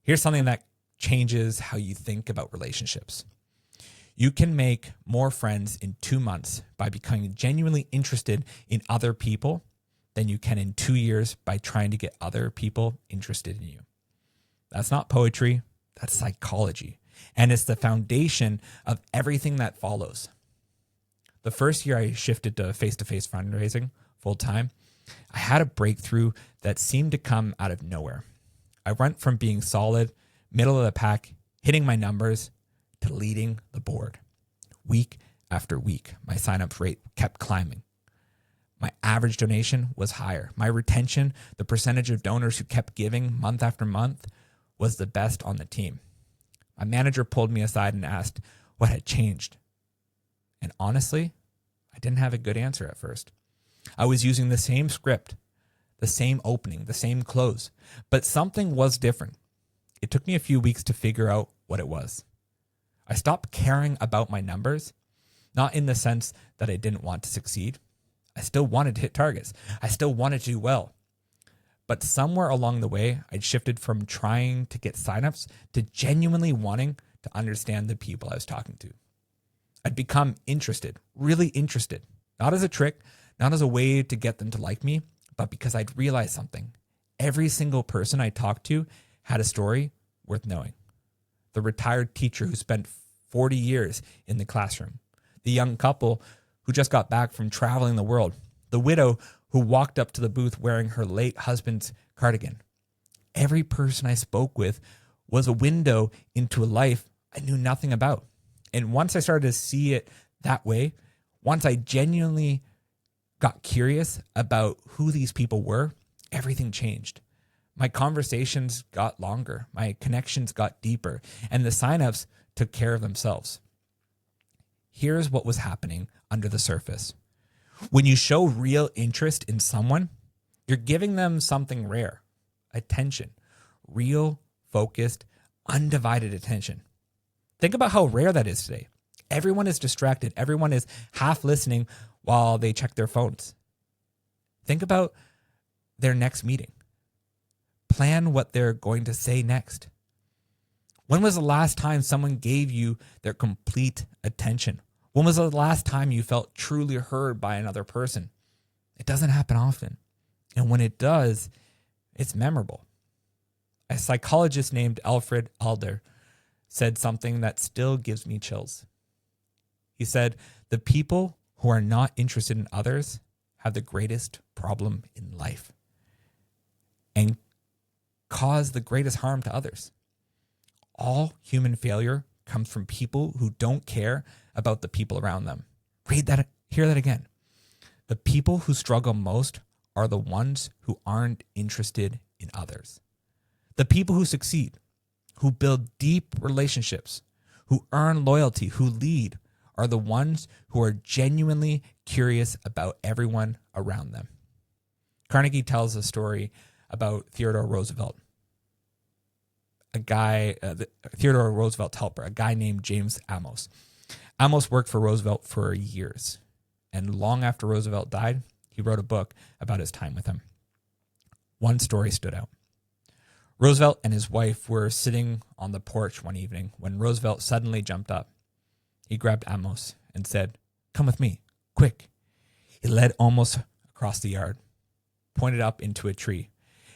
Here's something that changes how you think about relationships. You can make more friends in 2 months by becoming genuinely interested in other people than you can in 2 years by trying to get other people interested in you. That's not poetry, that's psychology. And it's the foundation of everything that follows. The first year I shifted to face-to-face fundraising full time, I had a breakthrough that seemed to come out of nowhere. I went from being solid, middle of the pack, hitting my numbers, to leading the board. Week after week, my sign-up rate kept climbing. My average donation was higher. My retention, the percentage of donors who kept giving month after month, was the best on the team. My manager pulled me aside and asked what had changed. And honestly, I didn't have a good answer at first. I was using the same script, the same opening, the same close, but something was different. It took me a few weeks to figure out what it was. I stopped caring about my numbers, not in the sense that I didn't want to succeed. I still wanted to hit targets. I still wanted to do well. But somewhere along the way, I'd shifted from trying to get signups to genuinely wanting to understand the people I was talking to. I'd become interested, really interested, not as a trick, not as a way to get them to like me, but because I'd realized something. Every single person I talked to had a story worth knowing. The retired teacher who spent 40 years in the classroom, the young couple who just got back from traveling the world, the widow who walked up to the booth wearing her late husband's cardigan. Every person I spoke with was a window into a life I knew nothing about. And once I started to see it that way, once I genuinely got curious about who these people were, everything changed. My conversations got longer, my connections got deeper, and the signups took care of themselves. Here's what was happening under the surface. When you show real interest in someone, you're giving them something rare, attention, real, focused, undivided attention. Think about how rare that is today. Everyone is distracted. Everyone is half listening while they check their phones. Think about their next meeting. Plan what they're going to say next. When was the last time someone gave you their complete attention? When was the last time you felt truly heard by another person? It doesn't happen often. And when it does, it's memorable. A psychologist named Alfred Adler said something that still gives me chills. He said, the people who are not interested in others have the greatest problem in life and cause the greatest harm to others. All human failure comes from people who don't care about the people around them. Hear that again. The people who struggle most are the ones who aren't interested in others. The people who succeed, who build deep relationships, who earn loyalty, who lead, are the ones who are genuinely curious about everyone around them. Carnegie tells a story about Theodore Roosevelt. Theodore Roosevelt's helper, a guy named James Amos. Amos worked for Roosevelt for years, and long after Roosevelt died, he wrote a book about his time with him. One story stood out. Roosevelt and his wife were sitting on the porch one evening when Roosevelt suddenly jumped up. He grabbed Amos and said, "Come with me, quick." He led Amos across the yard, pointed up into a tree,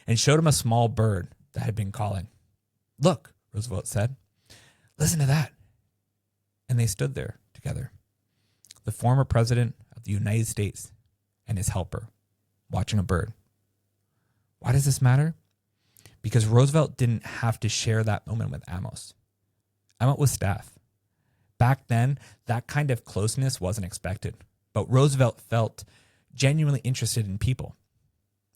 and showed him a small bird that had been calling. "Look," Roosevelt said, "listen to that." And they stood there together, the former president of the United States and his helper, watching a bird. Why does this matter? Because Roosevelt didn't have to share that moment with Amos. Amos was staff. Back then, that kind of closeness wasn't expected, but Roosevelt felt genuinely interested in people,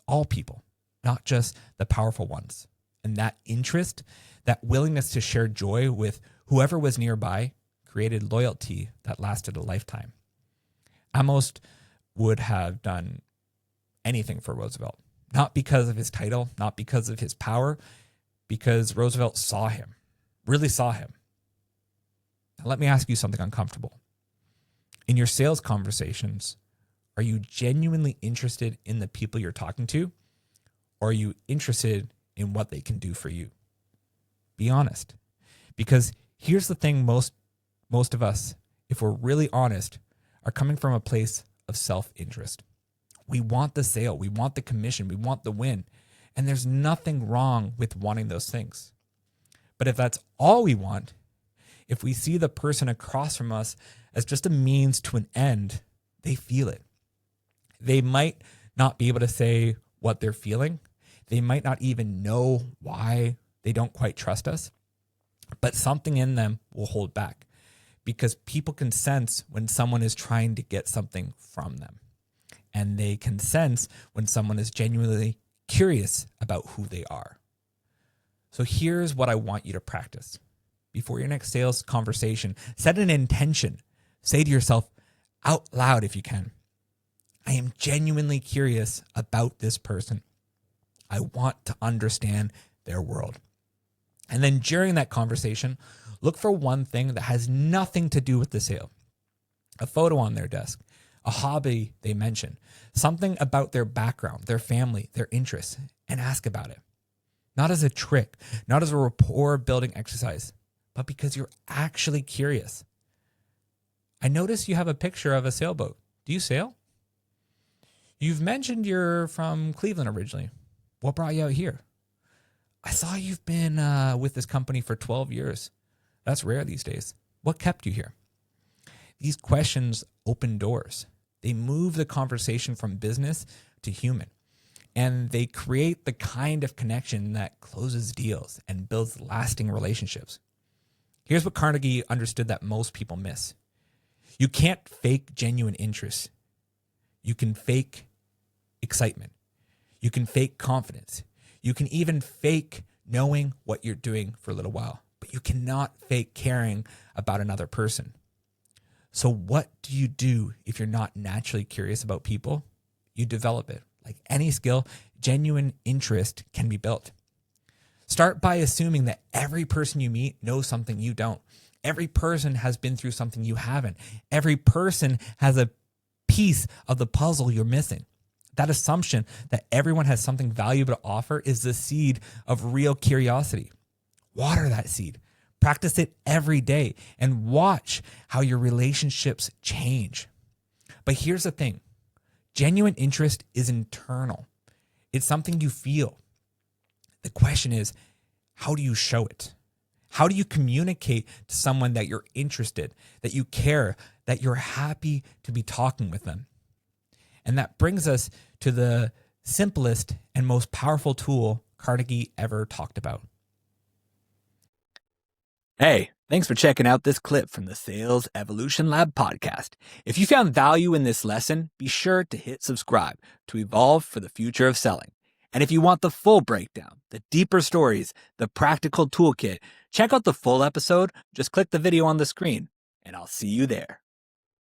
all people, not just the powerful ones. And that interest, that willingness to share joy with whoever was nearby, created loyalty that lasted a lifetime. Amos would have done anything for Roosevelt, not because of his title, not because of his power, because Roosevelt saw him, really saw him. Now, let me ask you something uncomfortable. In your sales conversations, are you genuinely interested in the people you're talking to, or are you interested in what they can do for you? Be honest. Because here's the thing, most of us, if we're really honest, are coming from a place of self-interest. We want the sale, we want the commission, we want the win. And there's nothing wrong with wanting those things. But if that's all we want, if we see the person across from us as just a means to an end, they feel it. They might not be able to say what they're feeling. They might not even know why they don't quite trust us, but something in them will hold back because people can sense when someone is trying to get something from them. And they can sense when someone is genuinely curious about who they are. So here's what I want you to practice. Before your next sales conversation, set an intention. Say to yourself out loud if you can, I am genuinely curious about this person. I want to understand their world. And then during that conversation, look for one thing that has nothing to do with the sale. A photo on their desk, a hobby they mention, something about their background, their family, their interests, and ask about it. Not as a trick, not as a rapport building exercise, but because you're actually curious. I noticed you have a picture of a sailboat. Do you sail? You've mentioned you're from Cleveland originally. What brought you out here? I saw you've been with this company for 12 years. That's rare these days. What kept you here? These questions open doors. They move the conversation from business to human. And they create the kind of connection that closes deals and builds lasting relationships. Here's what Carnegie understood that most people miss. You can't fake genuine interest. You can fake excitement. You can fake confidence. You can even fake knowing what you're doing for a little while, but you cannot fake caring about another person. So what do you do if you're not naturally curious about people? You develop it. Like any skill, genuine interest can be built. Start by assuming that every person you meet knows something you don't. Every person has been through something you haven't. Every person has a piece of the puzzle you're missing. That assumption that everyone has something valuable to offer is the seed of real curiosity. Water that seed. Practice it every day and watch how your relationships change. But here's the thing. Genuine interest is internal. It's something you feel. The question is, how do you show it? How do you communicate to someone that you're interested, that you care, that you're happy to be talking with them? And that brings us to the simplest and most powerful tool Carnegie ever talked about. Hey, thanks for checking out this clip from the Sales Evolution Lab podcast. If you found value in this lesson, be sure to hit subscribe to evolve for the future of selling. And if you want the full breakdown, the deeper stories, the practical toolkit, check out the full episode. Just click the video on the screen, and I'll see you there.